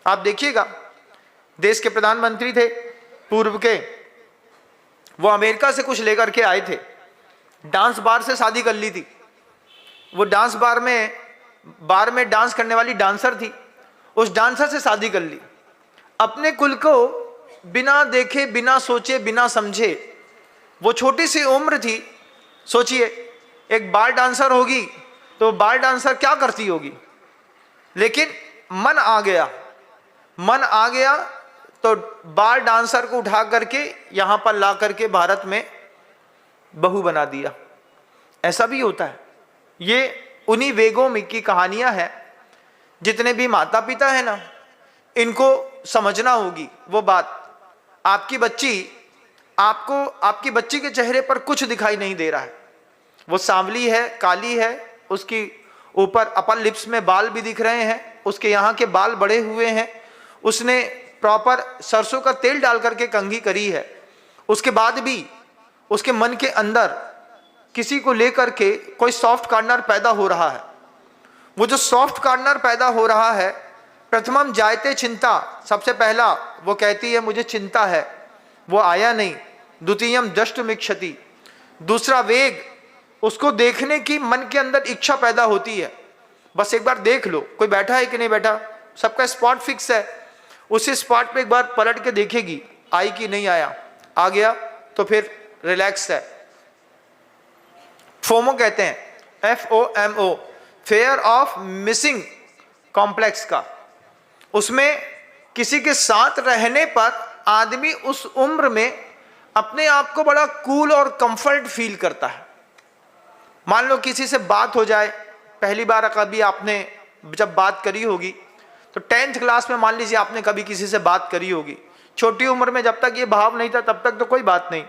आप देखिएगा, देश के प्रधानमंत्री थे पूर्व के, वो अमेरिका से कुछ लेकर के आए थे, डांस बार से शादी कर ली थी। वो डांस बार में डांस करने वाली डांसर थी, उस डांसर से शादी कर ली। अपने कुल को बिना देखे, बिना सोचे, बिना समझे, वो छोटी सी उम्र थी, सोचिए एक बार डांसर होगी तो बार डांसर क्या करती होगी, लेकिन मन आ गया तो बार डांसर को उठा करके यहां पर ला करके भारत में बहू बना दिया। ऐसा भी होता है। ये उन्हीं वेगों में की कहानियां हैं। जितने भी माता पिता हैं ना, इनको समझना होगी वो बात। आपकी बच्ची के चेहरे पर कुछ दिखाई नहीं दे रहा है, वो सांवली है, काली है, उसकी ऊपर अपर लिप्स में बाल भी दिख रहे हैं, उसके यहाँ के बाल बड़े हुए हैं, उसने प्रॉपर सरसों का तेल डाल करके कंघी करी है, उसके बाद भी उसके मन के अंदर किसी को लेकर के कोई सॉफ्ट कॉर्नर पैदा हो रहा है। वो जो सॉफ्ट कॉर्नर पैदा हो रहा है, प्रथमम जायते चिंता, सबसे पहला वो कहती है मुझे चिंता है, वो आया नहीं। द्वितीयम दष्टुमिच्छति, दूसरा वेग, उसको देखने की मन के अंदर इच्छा पैदा होती है, बस एक बार देख लो कोई बैठा है कि नहीं बैठा, सबका स्पॉट फिक्स है, उसी स्पॉट पे एक बार पलट के देखेगी आई कि नहीं आया, आ गया तो फिर रिलैक्स है। फोमो कहते हैं, FOMO, fair of missing complex का। उसमें किसी के साथ रहने पर आदमी उस उम्र में अपने आप को बड़ा कूल और कंफर्ट फील करता है। मान लो किसी से बात हो जाए, पहली बार कभी आपने जब बात करी होगी तो 10th क्लास में मान लीजिए आपने कभी किसी से बात करी होगी। छोटी उम्र में जब तक ये भाव नहीं था तब तक तो कोई बात नहीं,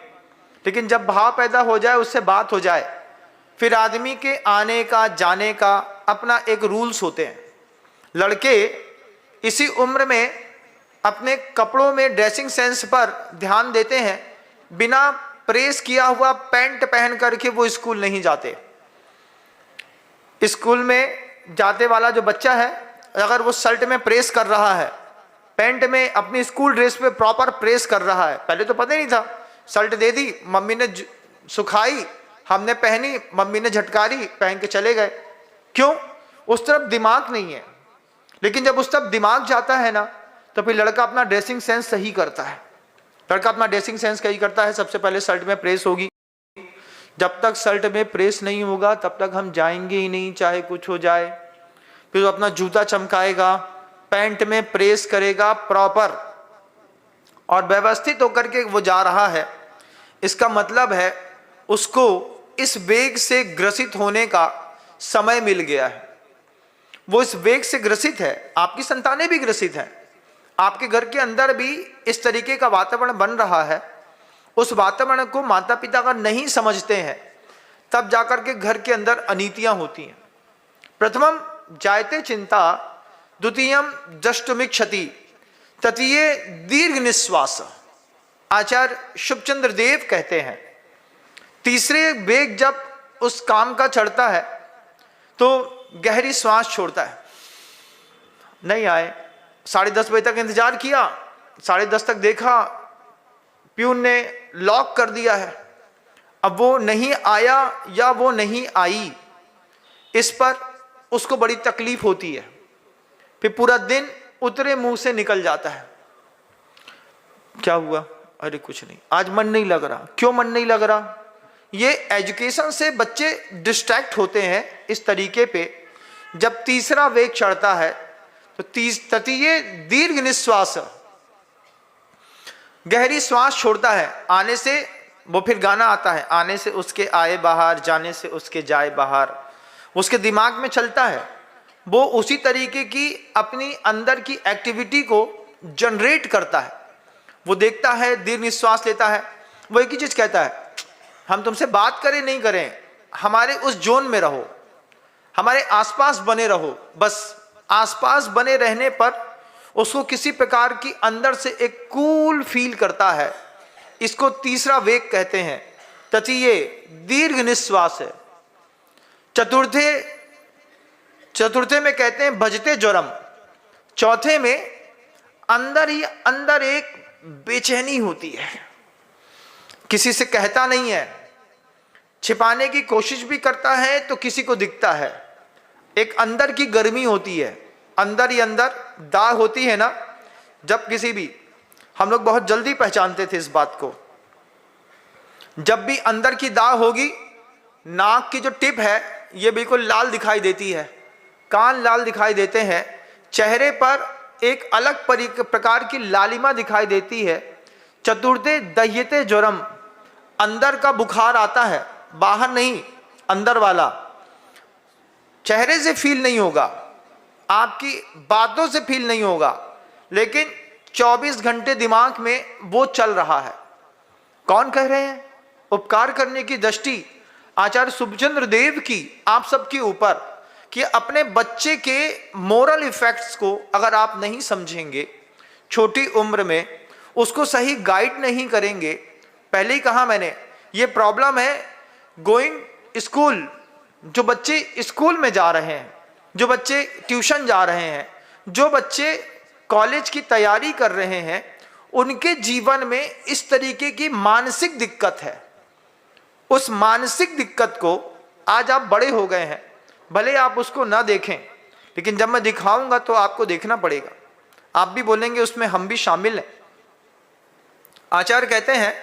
लेकिन जब भाव पैदा हो जाए, उससे बात हो जाए, फिर आदमी के आने का जाने का अपना एक रूल्स होते हैं। लड़के इसी उम्र में अपने कपड़ों में ड्रेसिंग सेंस पर ध्यान देते हैं। बिना प्रेस किया हुआ पैंट पहन करके वो स्कूल नहीं जाते। स्कूल में जाते वाला जो बच्चा है, अगर वो शर्ट में प्रेस कर रहा है, पैंट में अपनी स्कूल ड्रेस पे प्रॉपर प्रेस कर रहा है, पहले तो पता ही नहीं था, शर्ट दे दी, मम्मी ने सुखाई, हमने पहनी, मम्मी ने झटकारी, पहन के चले गए। क्यों? उस तरफ दिमाग नहीं है। लेकिन जब उस तरफ दिमाग जाता है ना, तो फिर लड़का अपना ड्रेसिंग सेंस सही करता है। सबसे पहले शर्ट में प्रेस होगी। जब तक शर्ट में प्रेस नहीं होगा तब तक हम जाएंगे ही नहीं, चाहे कुछ हो जाए। फिर वो अपना जूता चमकाएगा, पैंट में प्रेस करेगा प्रॉपर, और व्यवस्थित होकर के वो जा रहा है। इसका मतलब है उसको इस वेग से ग्रसित होने का समय मिल गया है। वो इस वेग से ग्रसित है, आपकी संतानें भी ग्रसित हैं, आपके घर के अंदर भी इस तरीके का वातावरण बन रहा है। उस वातावरण को माता पिता का नहीं समझते हैं, तब जाकर के घर के अंदर अनीतियां होती हैं। प्रथमम जायते चिंता, द्वितीयम दष्टुमिच्छति, तृतीय दीर्घ निश्वास। आचार्य शुभचंद्र देव कहते हैं तीसरे वेग जब उस काम का चढ़ता है तो गहरी श्वास छोड़ता है। नहीं आए, 10:30 बजे तक इंतजार किया, 10:30 तक देखा, प्यून ने लॉक कर दिया है, अब वो नहीं आया या वो नहीं आई, इस पर उसको बड़ी तकलीफ होती है। फिर पूरा दिन उतरे मुंह से निकल जाता है। क्या हुआ? अरे कुछ नहीं, आज मन नहीं लग रहा। क्यों मन नहीं लग रहा? ये एजुकेशन से बच्चे डिस्ट्रैक्ट होते हैं इस तरीके पे। जब तीसरा वेग चढ़ता है तो तृतीय दीर्घ निश्वास, गहरी श्वास छोड़ता है। आने से वो फिर गाना आता है, आने से उसके आए बाहर, जाने से उसके जाए बाहर, उसके दिमाग में चलता है। वो उसी तरीके की अपनी अंदर की एक्टिविटी को जनरेट करता है। वो देखता है, दीर्घ निश्वास लेता है, वो एक ही चीज कहता है, हम तुमसे बात करें नहीं करें, हमारे उस जोन में रहो, हमारे आसपास बने रहो। बस आसपास बने रहने पर उसको किसी प्रकार की अंदर से एक कूल फील करता है। इसको तीसरा वेग कहते हैं। तृतीय दीर्घ निश्वास है। चतुर्थे में कहते हैं भजते ज्वरम। चौथे में अंदर ही अंदर एक बेचैनी होती है, किसी से कहता नहीं है, छिपाने की कोशिश भी करता है तो किसी को दिखता है। एक अंदर की गर्मी होती है, अंदर ही अंदर दाग होती है ना। जब किसी भी, हम लोग बहुत जल्दी पहचानते थे इस बात को, जब भी अंदर की दाग होगी, नाक की जो टिप है ये बिल्कुल लाल दिखाई देती है, कान लाल दिखाई देते हैं, चेहरे पर एक अलग प्रकार की लालिमा दिखाई देती है। चतुर्थे दह्यते ज्वरम, अंदर का बुखार आता है, बाहर नहीं, अंदर वाला। चेहरे से फील नहीं होगा, आपकी बातों से फील नहीं होगा, लेकिन 24 घंटे दिमाग में वो चल रहा है। कौन कह रहे हैं? उपकार करने की दृष्टि आचार्य सुभचंद्र देव की आप सबके ऊपर, कि अपने बच्चे के मोरल इफेक्ट्स को अगर आप नहीं समझेंगे, छोटी उम्र में उसको सही गाइड नहीं करेंगे। पहले ही कहा मैंने, ये प्रॉब्लम है गोइंग स्कूल, जो बच्चे स्कूल में जा रहे हैं, जो बच्चे ट्यूशन जा रहे हैं, जो बच्चे कॉलेज की तैयारी कर रहे हैं, उनके जीवन में इस तरीके की मानसिक दिक्कत है। उस मानसिक दिक्कत को आज आप बड़े हो गए हैं, भले आप उसको ना देखें, लेकिन जब मैं दिखाऊंगा तो आपको देखना पड़ेगा। आप भी बोलेंगे उसमें हम भी शामिल हैं। आचार्य कहते हैं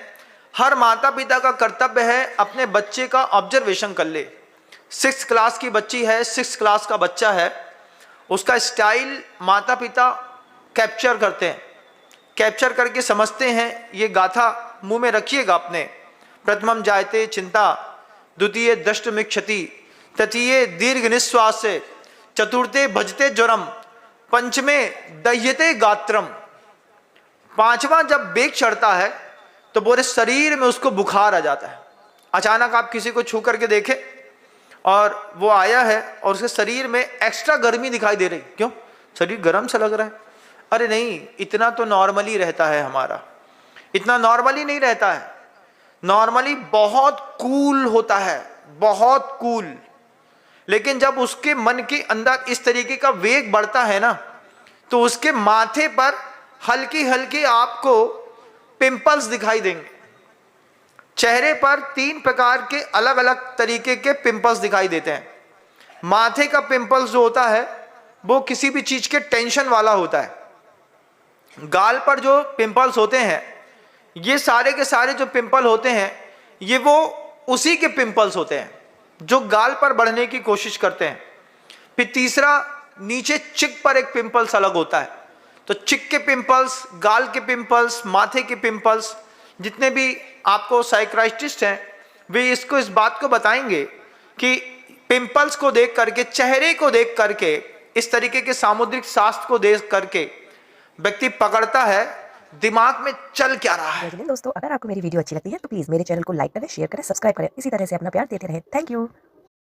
हर माता पिता का कर्तव्य है अपने बच्चे का ऑब्जर्वेशन कर ले। 6th क्लास की बच्ची है, 6th क्लास का बच्चा है, उसका स्टाइल माता पिता कैप्चर करते हैं, कैप्चर करके समझते हैं। ये गाथा मुंह में रखिएगा अपने, प्रथमम जायते चिंता, द्वितीय दष्टमिक्षति, तृतीय दीर्घ निश्वास, चतुर्थे भजते ज्वरम, पंचमे दह्यते गात्रम। पांचवा जब बेग चढ़ता है तो पूरे शरीर में उसको बुखार आ जाता है। अचानक आप किसी को छू करके देखें और वो आया है और उसके शरीर में एक्स्ट्रा गर्मी दिखाई दे रही, क्यों? शरीर गर्म सा लग रहा है। अरे नहीं, इतना तो नॉर्मली रहता है हमारा, इतना नॉर्मली नहीं रहता है। नॉर्मली बहुत कूल होता है, बहुत कूल। लेकिन जब उसके मन के अंदर इस तरीके का वेग बढ़ता है ना, तो उसके माथे पर हल्की हल्की आपको पिंपल्स दिखाई देंगे। चेहरे पर 3 प्रकार के अलग अलग तरीके के पिंपल्स दिखाई देते हैं। माथे का पिंपल्स जो होता है वो किसी भी चीज के टेंशन वाला होता है। गाल पर जो पिंपल्स होते हैं, ये सारे के सारे जो पिंपल होते हैं, ये वो उसी के पिंपल्स होते हैं जो गाल पर बढ़ने की कोशिश करते हैं। फिर तीसरा, नीचे चिक पर एक पिंपल्स अलग होता है। तो चिक के पिंपल्स, गाल के पिंपल्स, माथे के पिंपल्स, जितने भी आपको साइकियाट्रिस्ट हैं वे इसको इस बात को बताएंगे कि पिंपल्स को देख करके, चेहरे को देख करके, इस तरीके के सामुद्रिक शास्त्र को देख करके व्यक्ति पकड़ता है दिमाग में चल क्या रहा है। दोस्तों, अगर आपको मेरी वीडियो अच्छी लगती है तो प्लीज मेरे चैनल को लाइक करें, शेयर करें, सब्सक्राइब करें। इसी तरह से अपना प्यार देते रहें। Thank you.